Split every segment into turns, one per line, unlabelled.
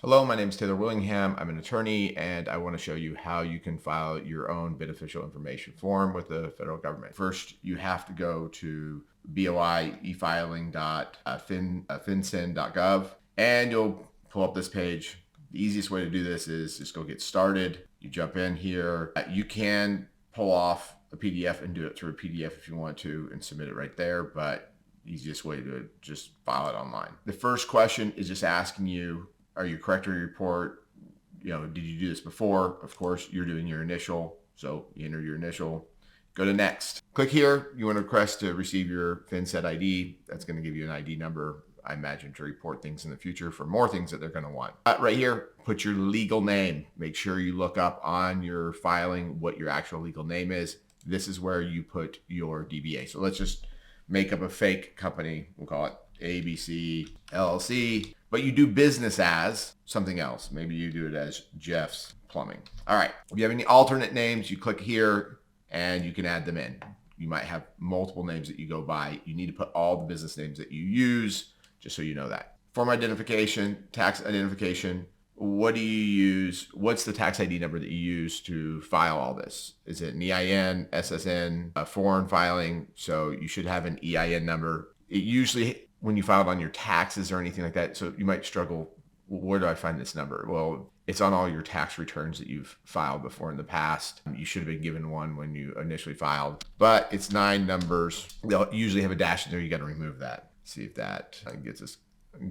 Hello, my name is Taylor Willingham. I'm an attorney and I want to show you how you can file your own beneficial information form with the federal government. First, you have to go to fincen.gov and you'll pull up this page. The easiest way to do this is just go get started. You jump in here. You can pull off a PDF and do it through a PDF if you want to and submit it right there, but the easiest way to do it, just file it online. The first question is just asking you, are you correct in your report? Did you do this before? Of course, you're doing your initial. So you enter your initial, go to next. Click here. You want to request to receive your FinCEN ID. That's going to give you an ID number, I imagine, to report things in the future for more things that they're going to want. Right here, put your legal name. Make sure you look up on your filing what your actual legal name is. This is where you put your DBA. So let's just make up a fake company. We'll call it ABC LLC. But you do business as something else. Maybe you do it as Jeff's Plumbing. All right. If you have any alternate names, you click here and you can add them in. You might have multiple names that you go by. You need to put all the business names that you use, just so you know that. Form identification, tax identification. What do you use? What's the tax ID number that you use to file all this? Is it an EIN, SSN, a foreign filing? So you should have an EIN number. It usually, when you filed on your taxes or anything like that, so you might struggle, where do I find this number? Well, it's on all your tax returns that you've filed before in the past. You should have been given one when you initially filed, but it's 9 numbers. They'll usually have a dash in there. You got to remove that. See if that gets us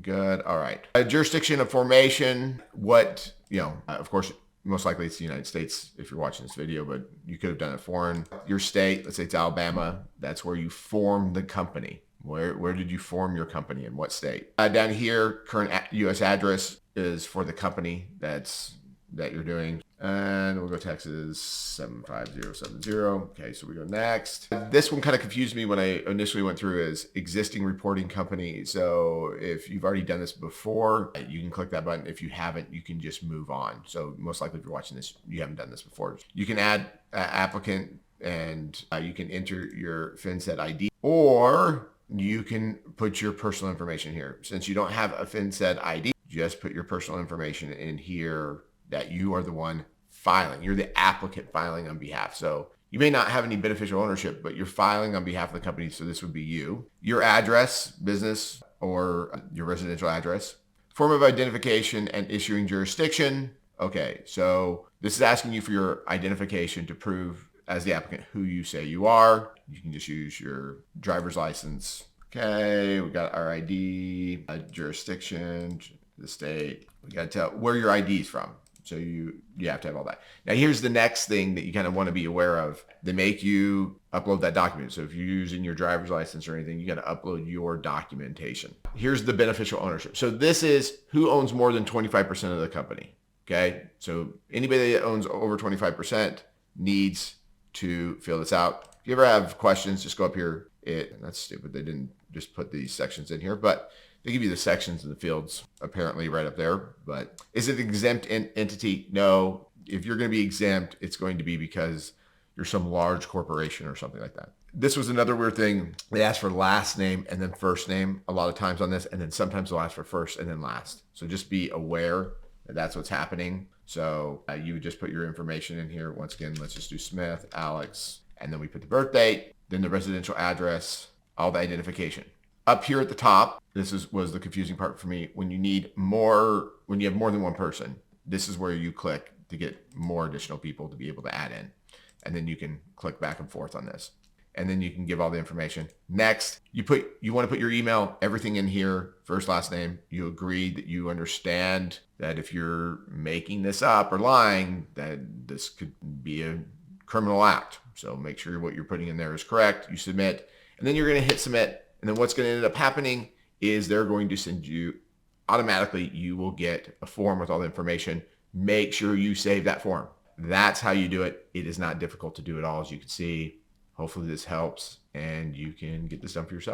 good. All right. Jurisdiction of formation. Of course, most likely it's the United States if you're watching this video, but you could have done it foreign. Your state, let's say it's Alabama. That's where you form the company. Where did you form your company, in what state? Down here, current U.S. address is for the company that you're doing. And we'll go Texas 75070. Okay, so we go next. This one kind of confused me when I initially went through as existing reporting company. So if you've already done this before, you can click that button. If you haven't, you can just move on. So most likely if you're watching this, you haven't done this before. You can add applicant and you can enter your FinCEN ID, or you can put your personal information here. Since you don't have a FinCEN ID, just put your personal information in here that you are the one filing. You're the applicant filing on behalf. So you may not have any beneficial ownership, but you're filing on behalf of the company. So this would be you. Your address, business, or your residential address. Form of identification and issuing jurisdiction. Okay, so this is asking you for your identification to prove as the applicant who you say you are. You can just use your driver's license. Okay, we got our ID, jurisdiction, the state. We got to tell where your ID is from. So you have to have all that. Now here's the next thing that you kind of want to be aware of. They make you upload that document. So if you're using your driver's license or anything, you got to upload your documentation. Here's the beneficial ownership. So this is who owns more than 25% of the company. Okay, so anybody that owns over 25% needs to fill this out. If you ever have questions, just go up here. That's stupid. They didn't just put these sections in here, but they give you the sections and the fields apparently right up there. But is it exempt entity? No. If you're going to be exempt, it's going to be because you're some large corporation or something like that. This was another weird thing. They ask for last name and then first name a lot of times on this, and then sometimes they'll ask for first and then last. So just be aware that that's what's happening. So you would just put your information in here. Once again, let's just do Smith, Alex, and then we put the birth date, then the residential address, all the identification. Up here at the top, was the confusing part for me. When you have more than one person, this is where you click to get more additional people to be able to add in. And then you can click back and forth on this. And then you can give all the information. Next, you want to put your email, everything in here, first, last name. You agree that you understand that if you're making this up or lying, that this could be a criminal act. So make sure what you're putting in there is correct. You submit, and then you're going to hit submit. And then what's going to end up happening is they're going to send you, automatically, you will get a form with all the information. Make sure you save that form. That's how you do it. It is not difficult to do it all, as you can see. Hopefully this helps and you can get this done for yourself.